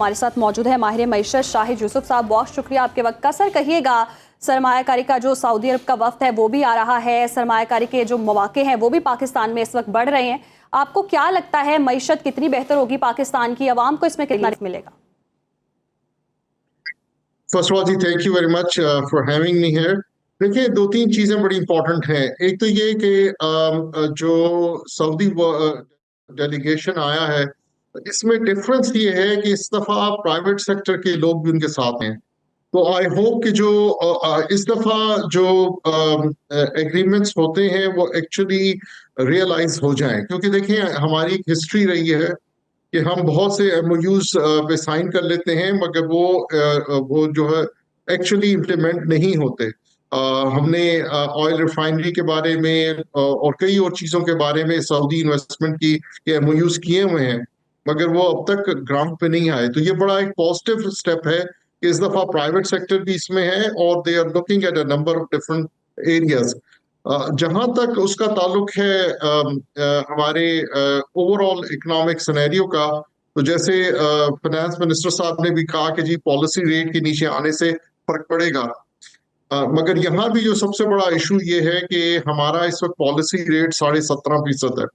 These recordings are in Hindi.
हमारे साथ मौजूद है माहिर मईशत शाहिद यूसुफ साहब, बहुत शुक्रिया आपके वक्त का। सर कहिएगा, सरमायाकारी का जो सऊदी अरब का वफ्द है वो भी आ रहा है, सरमायाकारी के जो मौके हैं वो भी पाकिस्तान में इस वक्त बढ़ रहे हैं। आपको क्या लगता है मईशत कितनी बेहतर होगी पाकिस्तान की, आवाम को इसमें कितना रिलीफ मिलेगा? First of all ji, thank you very much for having me here. देखिए, दो तीन चीजें बड़ी इंपॉर्टेंट हैं। एक तो ये कि जो सऊदी डेलीगेशन आया है, इसमें डिफरेंस ये है कि इस दफा प्राइवेट सेक्टर के लोग भी उनके साथ हैं। तो आई होप कि जो इस दफा जो एग्रीमेंट्स होते हैं वो एक्चुअली रियलाइज हो जाएं, क्योंकि देखिए हमारी एक हिस्ट्री रही है कि हम बहुत से एमओयूज पे साइन कर लेते हैं, मगर वो जो है एक्चुअली इम्प्लीमेंट नहीं होते। हमने ऑयल रिफाइनरी के बारे में और कई और चीज़ों के बारे में सऊदी इन्वेस्टमेंट की एमओयूज किए हुए हैं, मगर वो अब तक ग्राउंड पे नहीं आए। तो ये बड़ा एक पॉजिटिव स्टेप है कि इस दफा प्राइवेट सेक्टर भी इसमें है और they are looking at a number of different areas. जहां तक उसका ताल्लुक है हमारे ओवरऑल इकोनॉमिक सिनेरियो का, तो जैसे फाइनेंस मिनिस्टर साहब ने भी कहा कि जी पॉलिसी रेट के नीचे आने से फर्क पड़ेगा। मगर यहाँ भी जो सबसे बड़ा इशू ये है कि हमारा इस वक्त पॉलिसी रेट 17.5% है,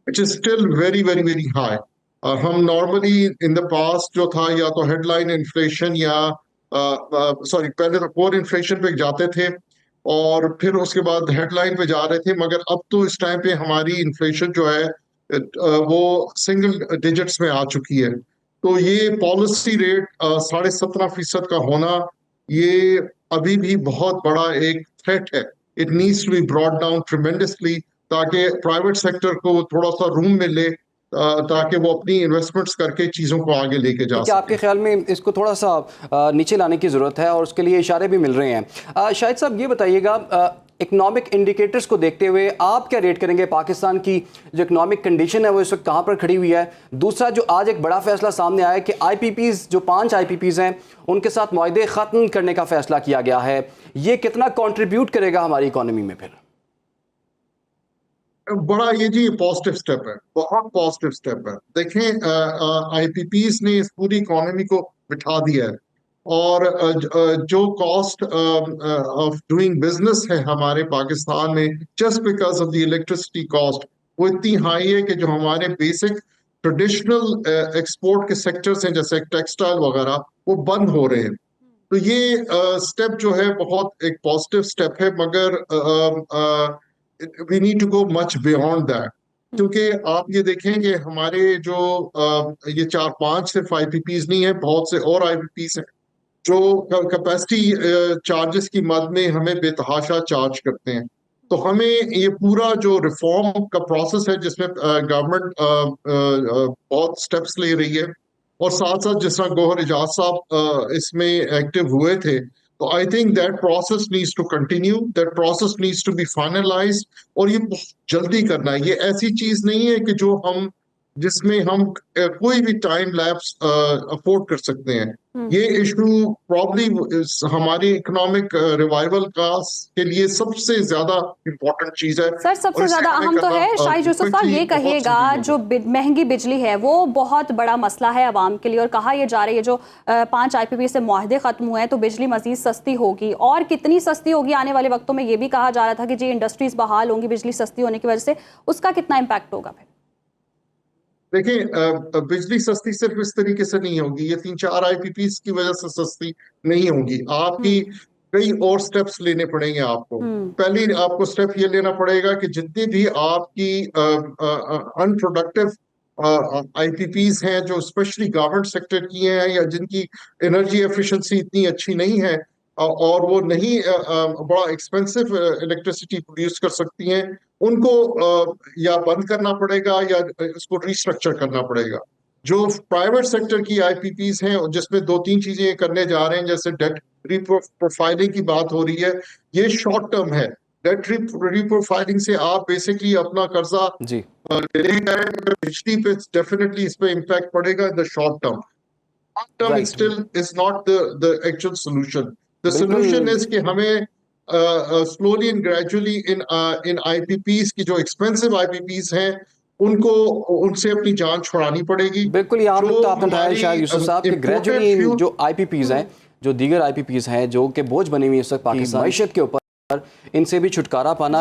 which is still very very very high. हम नॉर्मली इन द पास्ट जो था, या तो हेडलाइन इन्फ्लेशन या सॉरी पहले तो कोर इन्फ्लेशन पे जाते थे और फिर उसके बाद हेडलाइन पे जा रहे थे, मगर अब तो इस टाइम पे हमारी इन्फ्लेशन जो है वो सिंगल डिजिट्स में आ चुकी है। तो ये पॉलिसी रेट 17.5% का होना, ये अभी भी बहुत बड़ा एक थ्रेट है। It needs to be brought down tremendously, ताकि प्राइवेट सेक्टर को थोड़ा सा रूम मिले, ताकि वो अपनी इन्वेस्टमेंट्स करके चीज़ों को आगे लेके जा क्या आपके सके। ख्याल में इसको थोड़ा सा नीचे लाने की ज़रूरत है और उसके लिए इशारे भी मिल रहे हैं? शाहिद साहब ये बताइएगा, इकोनॉमिक इंडिकेटर्स को देखते हुए आप क्या रेट करेंगे पाकिस्तान की जो इकोनॉमिक कंडीशन है वो इस वक्त कहाँ पर खड़ी हुई है? दूसरा, जो आज एक बड़ा फैसला सामने आया है कि आईपीपीज़ जो 5 आईपीपीज़ हैं उनके साथ मुआहदे ख़त्म करने का फैसला किया गया है, ये कितना कॉन्ट्रीब्यूट करेगा हमारी इकॉनमी में? फिर बड़ा ये जी पॉजिटिव स्टेप है, बहुत पॉजिटिव स्टेप है। देखें, आईपीपीस ने इस पूरी इकोनॉमी को बिठा दिया है और जो कॉस्ट ऑफ डूइंग बिजनेस है हमारे पाकिस्तान में, just because of the electricity cost, वो इतनी हाई है कि जो हमारे बेसिक ट्रेडिशनल एक्सपोर्ट के सेक्टर्स हैं जैसे टेक्सटाइल वगैरह, वो बंद हो रहे हैं। तो ये स्टेप जो है बहुत एक पॉजिटिव स्टेप है, मगर we need to go much beyond that. क्योंकि आप ये देखें कि हमारे जो ये 4-5 सिर्फ आईपीपीज नहीं है, बहुत से और आईपीपीज हैं जो कैपेसिटी चार्जेस की मद में हमें बेतहाशा चार्ज करते हैं। तो हमें ये पूरा जो रिफॉर्म का प्रोसेस है, जिसमें गवर्नमेंट बहुत स्टेप्स ले रही है, और साथ साथ जिस तरह गौहर एजाज साहब इसमें एक्टिव हुए थे, तो I think that process needs to continue, that process needs to be finalised. और ये बहुत जल्दी करना है, ये ऐसी चीज नहीं है कि जो हम जिसमें हम कोई भी टाइम लैप्स अफोर्ड कर सकते हैं। ये इशू प्रॉब्ली हमारी इकोनॉमिक रिवाइवल का के लिए सबसे ज्यादा इम्पोर्टेंट चीज है। सर सबसे ज्यादा अहम तो है शाहिद यूसुफ साहब, ये कहिएगा जो महंगी बिजली है वो बहुत बड़ा मसला है आवाम के लिए, और कहा यह जा रही है जो 5 आईपीपी से मुआहदे खत्म हुए हैं तो बिजली मजीद सस्ती होगी, और कितनी सस्ती होगी आने वाले वक्तों में ये भी कहा जा रहा था कि जी इंडस्ट्रीज बहाल होंगी बिजली सस्ती होने की वजह से, उसका कितना इम्पैक्ट होगा? फिर देखिए, बिजली सस्ती सिर्फ इस तरीके से नहीं होगी, ये 3-4 आईपीपीस की वजह से सस्ती नहीं होगी। आपकी कई और स्टेप्स लेने पड़ेंगे आपको। पहली आपको स्टेप ये लेना पड़ेगा कि जितनी भी आपकी अनप्रोडक्टिव आईपीपीस हैं, जो स्पेशली गवर्नमेंट सेक्टर की हैं या जिनकी एनर्जी एफिशिएंसी इतनी अच्छी नहीं है, और वो नहीं बड़ा एक्सपेंसिव इलेक्ट्रिसिटी प्रोड्यूस कर सकती हैं, उनको या बंद करना पड़ेगा या इसको रिस्ट्रक्चर करना पड़ेगा। जो प्राइवेट सेक्टर की आईपीपीस हैं, जिसमें 2-3 चीजें करने जा रहे हैं, जैसे डेट रिप्रोफाइलिंग की बात हो रही है, ये शॉर्ट टर्म है। डेट रिप्रोफाइलिंग से आप बेसिकली अपना कर्जा जी डिले करें, बिजली पे डेफिनेटली इस पे इम्पैक्ट पड़ेगा in the short term. Long term is right, still is not the actual solution. The solution बिल्कुल is कि हमें slowly and gradually in IPPs की जो expensive IPPs हैं उनको उनसे अपनी जान छुड़ानी पड़ेगी। बिल्कुल, ये आम जो नुकता आपने उठाया हमारी, शायद यूसुफ साहब कि imported ग्रेजुअली fuel- जो IPPs हैं, जो दीगर IPPs हैं जो कि बोझ बनी हुई है इस वक्त पाकिस्तान की मईशत के ऊपर, इनसे भी छुटकारा पाना